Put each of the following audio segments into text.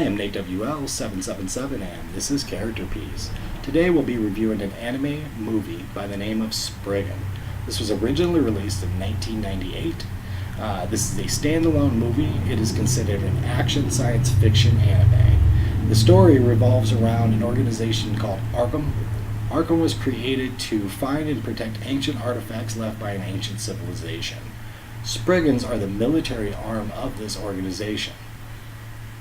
am Nate WL777 and this is Character Piece. Today we'll be reviewing an anime movie by the name of Spriggan. This was originally released in 1998. This is a standalone movie. It is considered an action science fiction anime. The story revolves around an organization called Arkham. Arkham was created to find and protect ancient artifacts left by an ancient civilization. Spriggans are the military arm of this organization.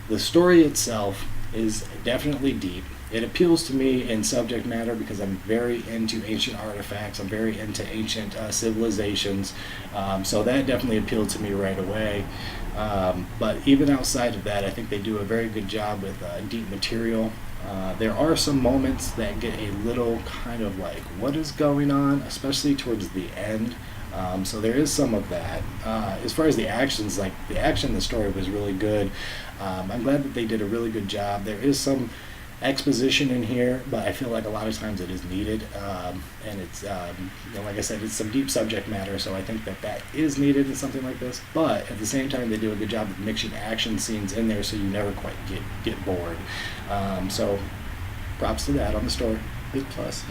The story itself is definitely deep. It appeals to me in subject matter because I'm very into ancient artifacts. I'm very into ancient civilizations. So that definitely appealed to me right away. But even outside of that, I think they do a very good job with deep material. There are some moments that get a little kind of like, what is going on, especially towards the end. So there is some of that. As far as the actions, like the action in the story was really good. I'm glad that they did a really good job. There is some exposition in here, but I feel like a lot of times it is needed. And it's, like I said, it's some deep subject matter, so I think that that is needed in something like this. But at the same time, they do a good job of mixing action scenes in there so you never quite get bored. So props to that on the story. Big plus.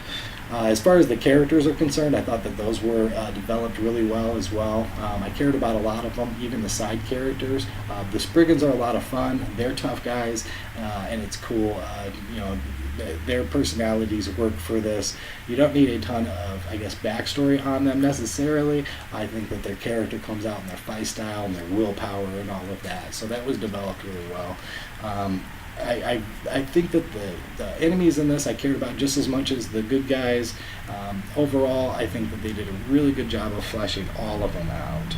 As far as the characters are concerned, I thought that those were developed really well as well. I cared about a lot of them, even the side characters. The Spriggans are a lot of fun. They're tough guys, and it's cool. Their personalities work for this. You don't need a ton of, I guess, backstory on them necessarily. I think that their character comes out in their fight style and their willpower and all of that. So that was developed really well. I think that the enemies in this I cared about just as much as the good guys. Overall, I think that they did a really good job of fleshing all of them out.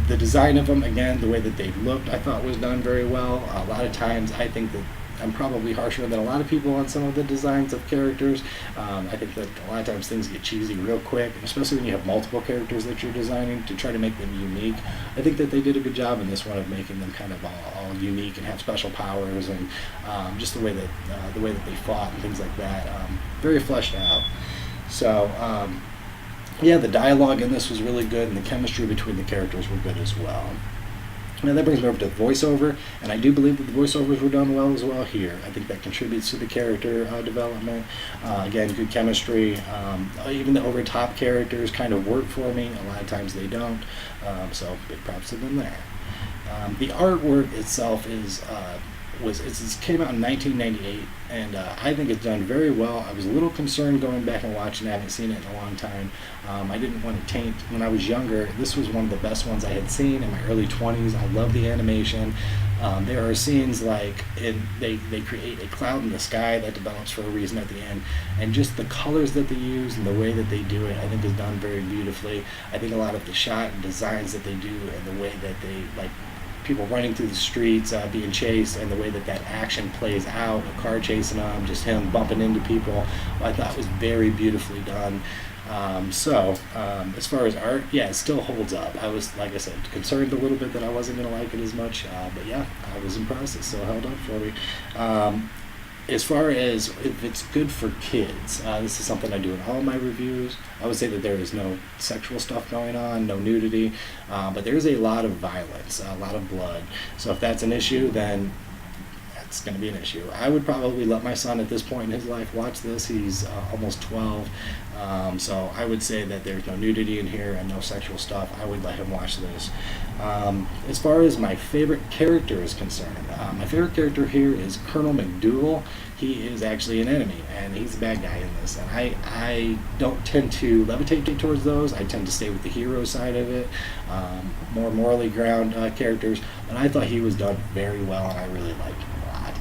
The design of them, again, the way that they looked, I thought was done very well. A lot of times I think that I'm probably harsher than a lot of people on some of the designs of characters. I think that a lot of times things get cheesy real quick, especially when you have multiple characters that you're designing to try to make them unique. I think that they did a good job in this one of making them kind of all unique and have special powers, and just the way that they fought and things like that, very fleshed out. So yeah, the dialogue in this was really good, and the chemistry between the characters were good as well. Now that brings me over to the voiceover, and I do believe that the voiceovers were done well as well here. I think that contributes to the character development. Again, good chemistry. Even the over-top characters kind of work for me. A lot of times they don't. So big props to them there. The artwork itself it came out in 1998, and I think it's done very well. I was a little concerned going back and watching it. I haven't seen it in a long time. I didn't want to taint. When I was younger, this was one of the best ones I had seen in my early 20s. I love the animation. There are scenes like they create a cloud in the sky that develops for a reason at the end, and just the colors that they use and the way that they do it, I think is done very beautifully. I think a lot of the shot and designs that they do and the way that they, like, people running through the streets, being chased, and the way that action plays out, a car chasing them, just him bumping into people, I thought was very beautifully done. As far as art, yeah, it still holds up. I was, like I said, concerned a little bit that I wasn't going to like it as much, but yeah, I was impressed. It still held up for me. As far as if it's good for kids, this is something I do in all my reviews. I would say that there is no sexual stuff going on, no nudity, but there's a lot of violence, a lot of blood. So if that's an issue, then that's going to be an issue. I would probably let my son at this point in his life watch this. He's almost 12, so I would say that there's no nudity in here and no sexual stuff. I would let him watch this. As far as my favorite character is concerned, my favorite character here is Colonel McDougal. He is actually an enemy, and he's the bad guy in this. And I don't tend to levitate towards those. I tend to stay with the hero side of it, more morally ground characters. But I thought he was done very well, and I really liked him a lot.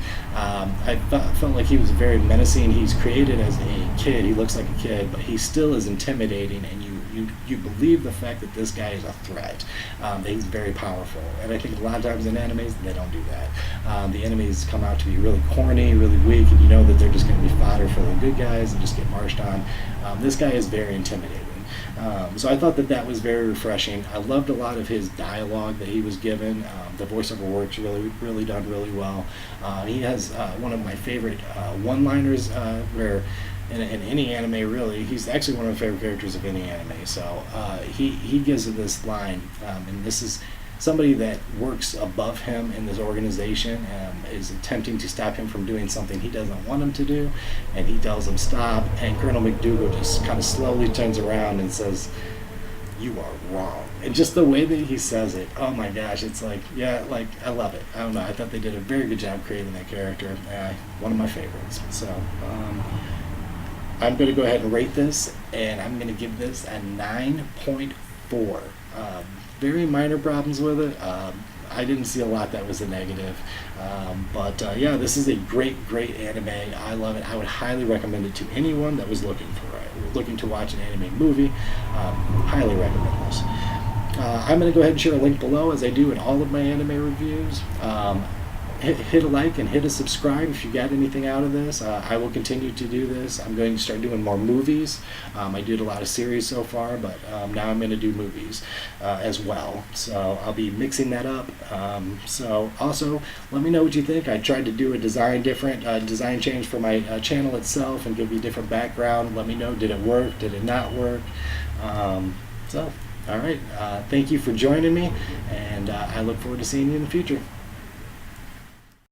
I felt like he was very menacing. He's created as a kid. He looks like a kid, but he still is intimidating, and you believe the fact that this guy is a threat, that he's very powerful. And I think a lot of times in animes, they don't do that. The enemies come out to be really corny, really weak, and you know that they're just going to be fodder for the good guys and just get marched on. This guy is very intimidating. So I thought that was very refreshing. I loved a lot of his dialogue that he was given. The voiceover works really done really well. He has one of my favorite one-liners where in any anime, really, he's actually one of my favorite characters of any anime. So he gives this line, and this is somebody that works above him in this organization is attempting to stop him from doing something he doesn't want him to do, and he tells him stop, and Colonel McDougal just kind of slowly turns around and says, "You are wrong." And just the way that he says it, oh my gosh, it's like, yeah, like, I love it. I don't know, I thought they did a very good job creating that character. One of my favorites. So I'm going to go ahead and rate this, and I'm going to give this a 9.4. Very minor problems with it. I didn't see a lot that was a negative. But yeah, this is a great anime. I love it. I would highly recommend it to anyone that was looking to watch an anime movie. Highly recommend this. I'm going to go ahead and share a link below, as I do in all of my anime reviews. Hit a like and hit a subscribe if you got anything out of this. I will continue to do this. I'm going to start doing more movies. I did a lot of series so far, but now I'm going to do movies as well. So I'll be mixing that up. So also, let me know what you think. I tried to do a design change for my channel itself and give you a different background. Let me know, did it work? Did it not work? So, all right. Thank you for joining me, and I look forward to seeing you in the future.